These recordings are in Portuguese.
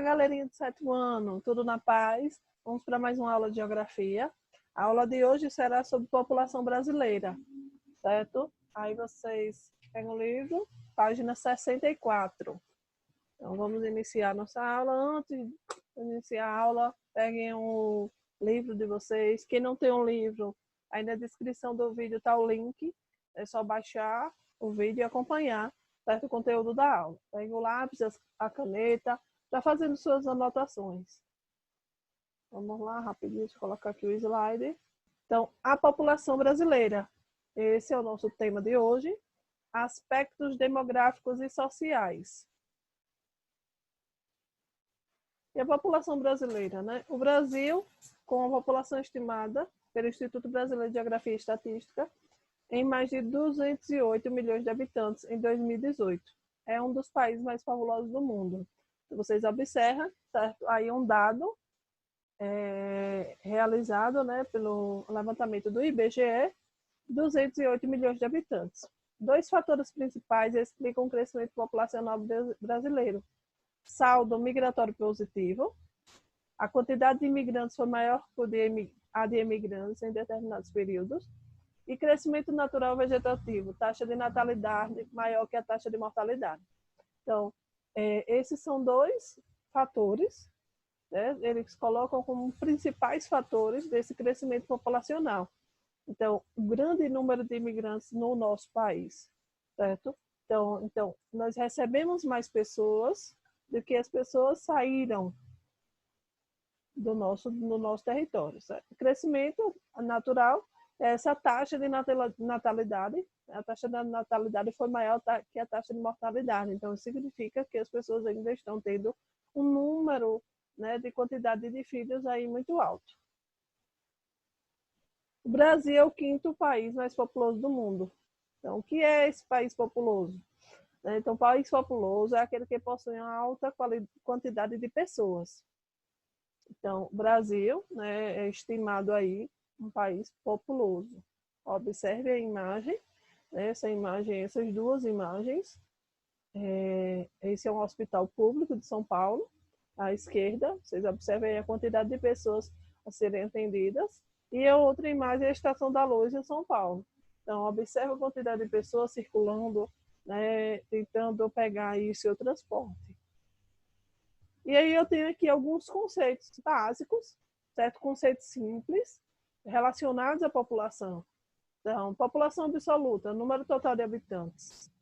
galerinha do 7º ano, tudo na paz? Vamos para mais uma aula de geografia. A aula de hoje será sobre população brasileira, certo? Aí vocês pegam o livro, página 64. Então vamos iniciar nossa aula. Antes de iniciar a aula, peguem o livro de vocês. Quem não tem um livro, aí na descrição do vídeo está o link. É só baixar o vídeo e acompanhar, certo? O conteúdo da aula. Pegue o lápis, a caneta, já fazendo suas anotações. Vamos lá, rapidinho, deixa eu colocar aqui o slide. Então, a população brasileira. Esse é o nosso tema de hoje. Aspectos demográficos e sociais. E a população brasileira, né? O Brasil, com a população estimada pelo Instituto Brasileiro de Geografia e Estatística, em mais de 208 milhões de habitantes em 2018. É um dos países mais fabulosos do mundo. Vocês observam, certo? Aí um dado realizado, né, pelo levantamento do IBGE, 208 milhões de habitantes. Dois fatores principais explicam o crescimento populacional brasileiro. Saldo migratório positivo. A quantidade de imigrantes foi maior que a de imigrantes em determinados períodos. E crescimento natural vegetativo, taxa de natalidade maior que a taxa de mortalidade. Então, esses são dois fatores, né? Eles colocam como principais fatores desse crescimento populacional. Então, o grande número de imigrantes no nosso país, certo? Então nós recebemos mais pessoas do que as pessoas saíram do nosso território, certo? O crescimento natural, essa taxa de natalidade, a taxa da natalidade foi maior que a taxa de mortalidade. Então, isso significa que as pessoas ainda estão tendo um número, né, de quantidade de filhos aí muito alto. O Brasil é o 5º país mais populoso do mundo. Então, o que é esse país populoso? Então, o país populoso é aquele que possui uma alta quantidade de pessoas. Então, o Brasil, né, é estimado aí um país populoso. Observe a imagem, né, essas duas imagens. Esse é um hospital público de São Paulo. À esquerda, vocês observem a quantidade de pessoas a serem atendidas. E a outra imagem é a Estação da Luz em São Paulo. Então, observe a quantidade de pessoas circulando, né, tentando pegar aí seu transporte. E aí eu tenho aqui alguns conceitos básicos, certo? Conceitos simples, relacionados à população. Então, população absoluta, número total de habitantes.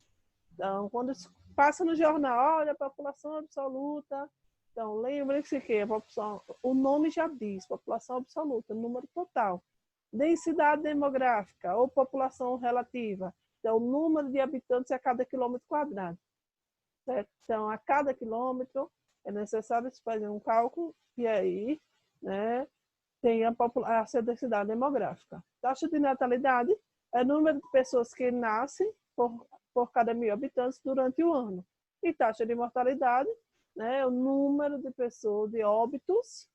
Então, quando passa no jornal, olha, população absoluta. Então, lembre-se que o nome já diz, população absoluta, número total. Densidade demográfica ou população relativa. Então, o número de habitantes a cada quilômetro quadrado. Certo? Então, a cada quilômetro é necessário se fazer um cálculo e aí, né, tem a densidade demográfica. Taxa de natalidade é o número de pessoas que nascem por cada 1.000 habitantes durante o ano. E taxa de mortalidade, né, o número de pessoas, de óbitos,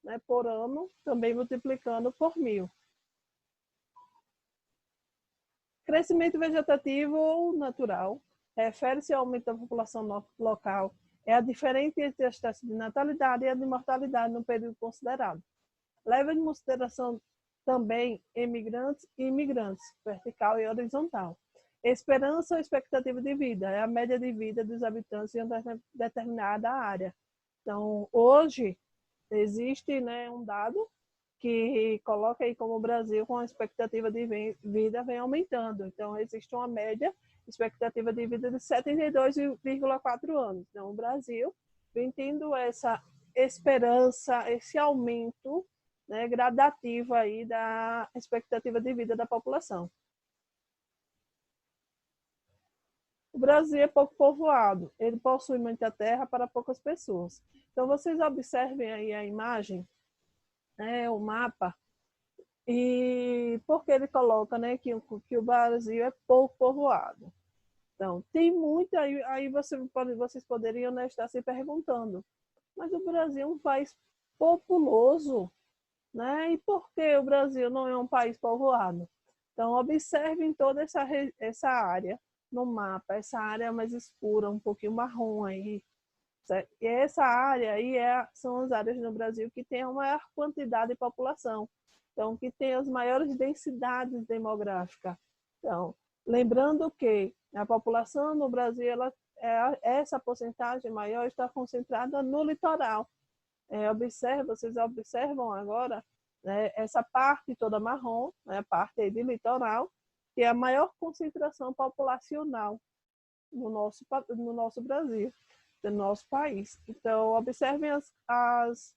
né, por ano, também multiplicando por 1.000. Crescimento vegetativo ou natural refere-se ao aumento da população local. É a diferença entre as taxas de natalidade e a de mortalidade no período considerado. Leva em consideração também emigrantes e imigrantes, vertical e horizontal. Esperança ou expectativa de vida é a média de vida dos habitantes em uma determinada área. Então, hoje, existe, né, um dado que coloca aí como o Brasil, com a expectativa de vida, vem aumentando. Então, existe uma média, expectativa de vida de 72,4 anos. Então, o Brasil vem tendo essa esperança, esse aumento, né, gradativo aí da expectativa de vida da população. O Brasil é pouco povoado, ele possui muita terra para poucas pessoas. Então, vocês observem aí a imagem, o mapa, e porque ele coloca, né, que o Brasil é pouco povoado. Então, tem muito, aí vocês poderiam, né, estar se perguntando, mas o Brasil é um país populoso, né? E por que o Brasil não é um país povoado? Então, observem toda essa área no mapa, essa área mais escura, um pouquinho marrom aí, certo? E essa área aí são as áreas no Brasil que tem a maior quantidade de população, então, que tem as maiores densidades demográficas. Então, lembrando que a população no Brasil, essa porcentagem maior está concentrada no litoral. Vocês observam agora, né, essa parte toda marrom, né, a parte aí de litoral, que é a maior concentração populacional no nosso Brasil, no nosso país. Então, observem as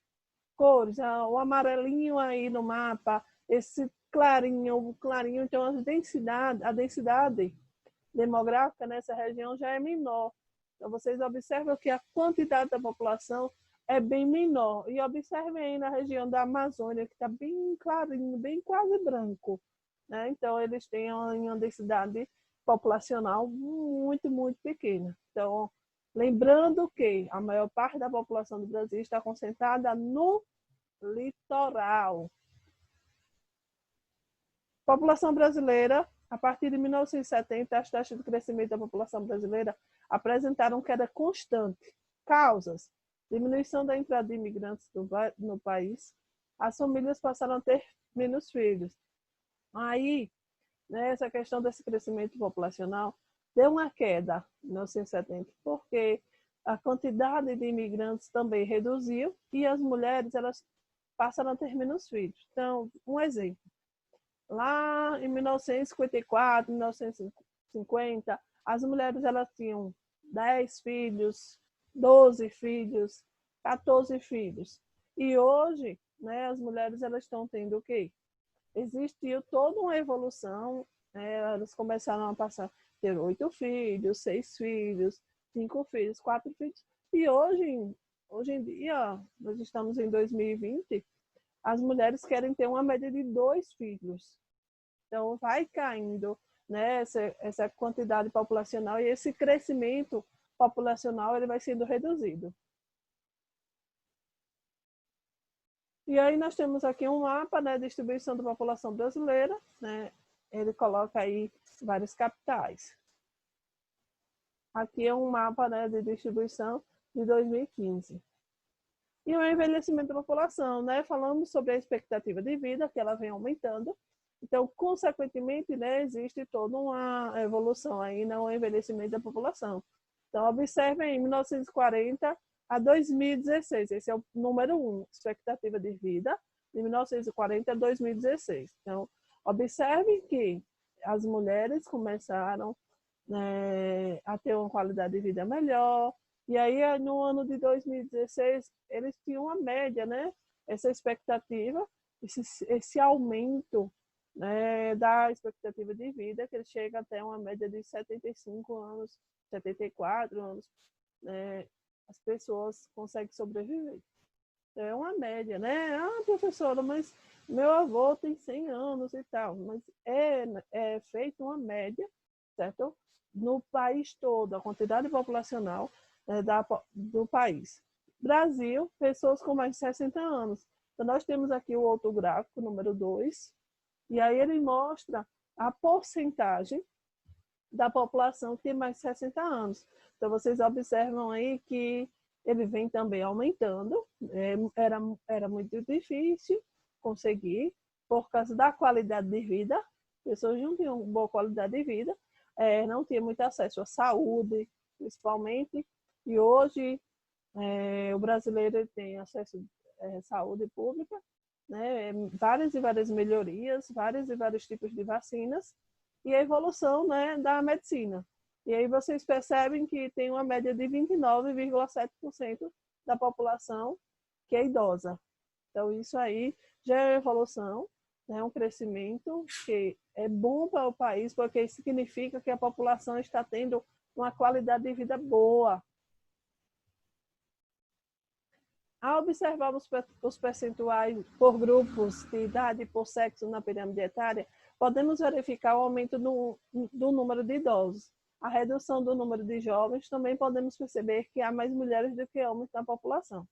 cores, o amarelinho aí no mapa, esse clarinho, o clarinho, então a densidade demográfica nessa região já é menor. Então, vocês observam que a quantidade da população é bem menor. E observem aí na região da Amazônia, que está bem clarinho, bem quase branco, né? Então, eles têm uma densidade populacional muito, muito pequena. Então, lembrando que a maior parte da população do Brasil está concentrada no litoral. População brasileira, a partir de 1970, as taxas de crescimento da população brasileira apresentaram queda constante. Causas: diminuição da entrada de imigrantes no país, as famílias passaram a ter menos filhos. Aí, né, essa questão desse crescimento populacional deu uma queda em 1970, porque a quantidade de imigrantes também reduziu e as mulheres elas passaram a ter menos filhos. Então, um exemplo. Lá em 1954, 1950, as mulheres elas tinham 10 filhos, 12 filhos, 14 filhos. E hoje, né, as mulheres elas estão tendo o quê? Existiu toda uma evolução, né? Elas começaram a passar a ter 8 filhos, 6 filhos, 5 filhos, 4 filhos. E hoje em dia, nós estamos em 2020, as mulheres querem ter uma média de 2 filhos. Então, vai caindo, né, essa quantidade populacional e esse crescimento populacional ele vai sendo reduzido. E aí nós temos aqui um mapa, né, de distribuição da população brasileira, né? Ele coloca aí várias capitais. Aqui é um mapa, né, de distribuição de 2015. E o envelhecimento da população, né? Falamos sobre a expectativa de vida, que ela vem aumentando. Então, consequentemente, né, existe toda uma evolução aí no envelhecimento da população. Então, observem em 1940 a 2016, esse é o número 1, expectativa de vida, de 1940 a 2016. Então, observem que as mulheres começaram, né, a ter uma qualidade de vida melhor, e aí no ano de 2016 eles tinham uma média, né, essa expectativa, esse aumento, né, da expectativa de vida, que ele chega até uma média de 75 anos, 74 anos, né, as pessoas conseguem sobreviver. É uma média, né? Ah, professora, mas meu avô tem 100 anos e tal. Mas é feita uma média, certo? No país todo, a quantidade populacional, né, do país. Brasil, pessoas com mais de 60 anos. Então, nós temos aqui o outro gráfico, número 2, e aí ele mostra a porcentagem da população que tem mais de 60 anos. Então, vocês observam aí que ele vem também aumentando. Era muito difícil conseguir, por causa da qualidade de vida. Pessoas não tinham boa qualidade de vida, não tinham muito acesso à saúde, principalmente. E hoje, o brasileiro tem acesso à saúde pública, né? Várias e várias melhorias, vários e vários tipos de vacinas, e a evolução, né, da medicina. E aí vocês percebem que tem uma média de 29,7% da população que é idosa. Então, isso aí já é evolução, né, um crescimento que é bom para o país, porque isso significa que a população está tendo uma qualidade de vida boa. Ao observarmos os percentuais por grupos de idade e por sexo na pirâmide etária, podemos verificar o aumento do número de idosos. A redução do número de jovens, também podemos perceber que há mais mulheres do que homens na população.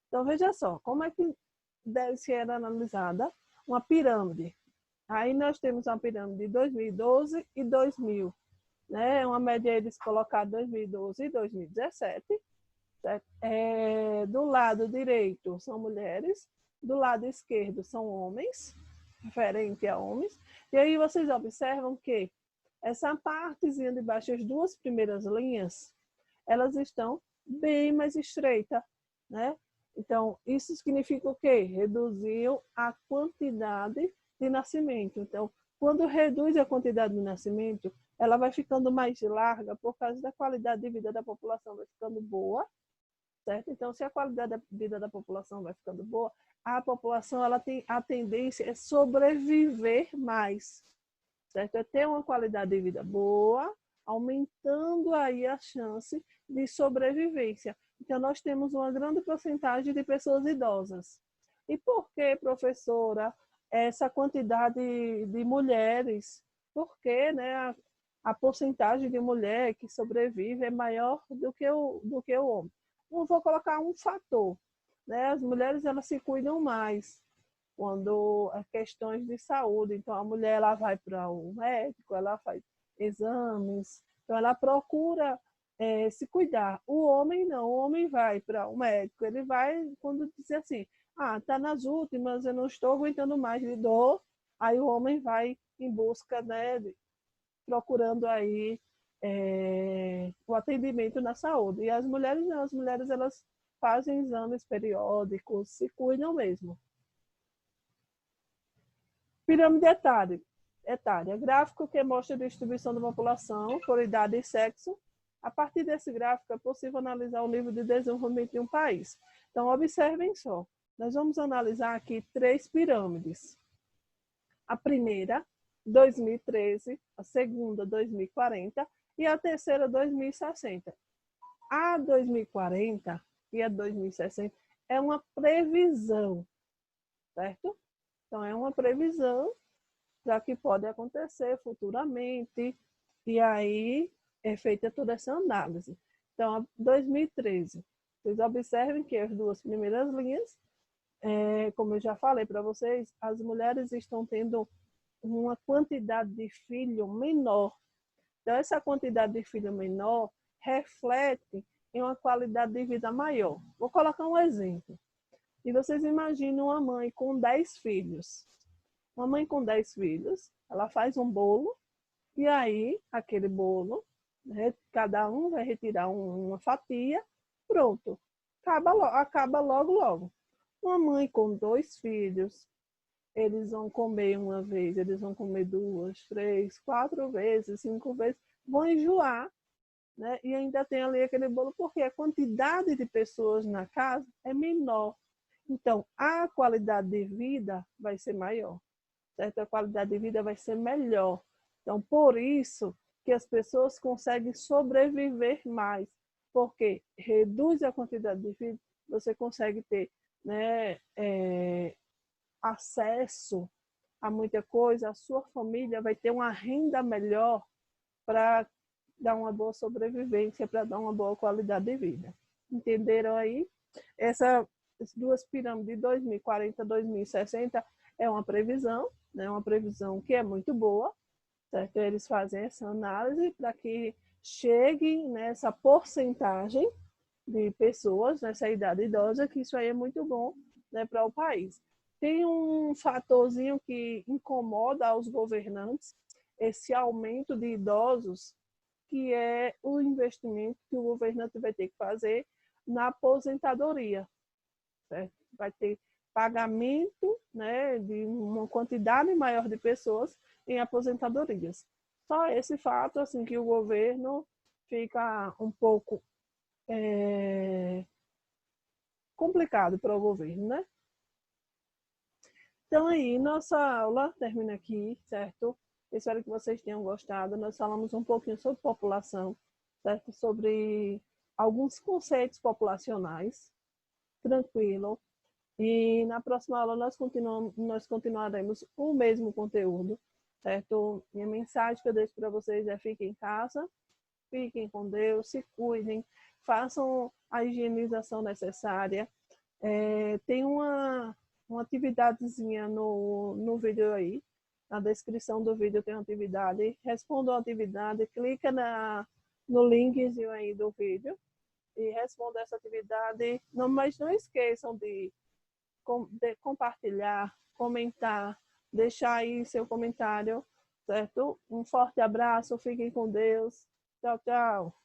Então, veja só, como é que deve ser analisada uma pirâmide. Aí nós temos uma pirâmide de 2012 e 2000. Né? Uma média eles colocaram 2012 e 2017. certo? Do lado direito são mulheres, do lado esquerdo são homens, referente a homens. E aí vocês observam que essa partezinha de baixo, as duas primeiras linhas, elas estão bem mais estreitas, né? Então, isso significa o quê? Reduziu a quantidade de nascimento. Então, quando reduz a quantidade de nascimento, ela vai ficando mais larga por causa da qualidade de vida da população vai ficando boa, certo? Então, se a qualidade de vida da população vai ficando boa, a população ela tem a tendência a sobreviver mais, certo? É ter uma qualidade de vida boa, aumentando aí a chance de sobrevivência. Então, nós temos uma grande porcentagem de pessoas idosas. E por que, professora, essa quantidade de mulheres? Porque, né, a porcentagem de mulher que sobrevive é maior do que o homem. Eu vou colocar um fator, né? As mulheres elas se cuidam mais quando há questões de saúde. Então, a mulher ela vai para o médico, ela faz exames, então ela procura se cuidar. O homem não, o homem vai para o médico, ele vai quando diz assim, tá nas últimas, eu não estou aguentando mais de dor, aí o homem vai em busca, né, procurando aí o atendimento na saúde. E as mulheres não, as mulheres elas fazem exames periódicos, se cuidam mesmo. Pirâmide etária, gráfico que mostra a distribuição da população por idade e sexo. A partir desse gráfico é possível analisar o nível de desenvolvimento de um país. Então, observem só, nós vamos analisar aqui 3 pirâmides. A primeira, 2013, a segunda, 2040 e a terceira, 2060. A 2040 e a 2060 é uma previsão, certo? Então, é uma previsão já que pode acontecer futuramente, e aí é feita toda essa análise. Então, 2013, vocês observem que as 2 primeiras linhas, como eu já falei para vocês, as mulheres estão tendo uma quantidade de filho menor. Então, essa quantidade de filho menor reflete em uma qualidade de vida maior. Vou colocar um exemplo. E vocês imaginam uma mãe com 10 filhos. Uma mãe com 10 filhos, ela faz um bolo, e aí, aquele bolo, né, cada um vai retirar uma fatia, pronto. Acaba logo. Uma mãe com 2 filhos, eles vão comer uma vez, eles vão comer 2, 3, 4 vezes, 5 vezes, vão enjoar, né? E ainda tem ali aquele bolo, porque a quantidade de pessoas na casa é menor. Então, a qualidade de vida vai ser maior, certo? A qualidade de vida vai ser melhor. Então, por isso que as pessoas conseguem sobreviver mais, porque reduz a quantidade de vida, você consegue ter, né, acesso a muita coisa, a sua família vai ter uma renda melhor para dar uma boa sobrevivência, para dar uma boa qualidade de vida. Entenderam aí? Essas 2 pirâmides de 2040, 2060 é uma previsão, né? Uma previsão que é muito boa, certo? Eles fazem essa análise para que cheguem nessa porcentagem de pessoas nessa idade idosa, que isso aí é muito bom, né, para o país. Tem um fatorzinho que incomoda aos governantes, esse aumento de idosos, que é o investimento que o governante vai ter que fazer na aposentadoria, certo? Vai ter pagamento, né, de uma quantidade maior de pessoas em aposentadorias. Só esse fato, assim, que o governo fica um pouco complicado para o governo, né? Então aí, nossa aula termina aqui, certo? Espero que vocês tenham gostado. Nós falamos um pouquinho sobre população, certo? Sobre alguns conceitos populacionais, tranquilo. E na próxima aula nós continuaremos o mesmo conteúdo, certo? Minha mensagem que eu deixo para vocês é: fiquem em casa, fiquem com Deus, se cuidem, façam a higienização necessária. Tem uma atividadezinha no vídeo aí, na descrição do vídeo tem uma atividade, respondam a atividade, clica no linkzinho aí do vídeo, e responder essa atividade. Não, mas não esqueçam de compartilhar, comentar, deixar aí seu comentário, certo? Um forte abraço, fiquem com Deus. Tchau, tchau.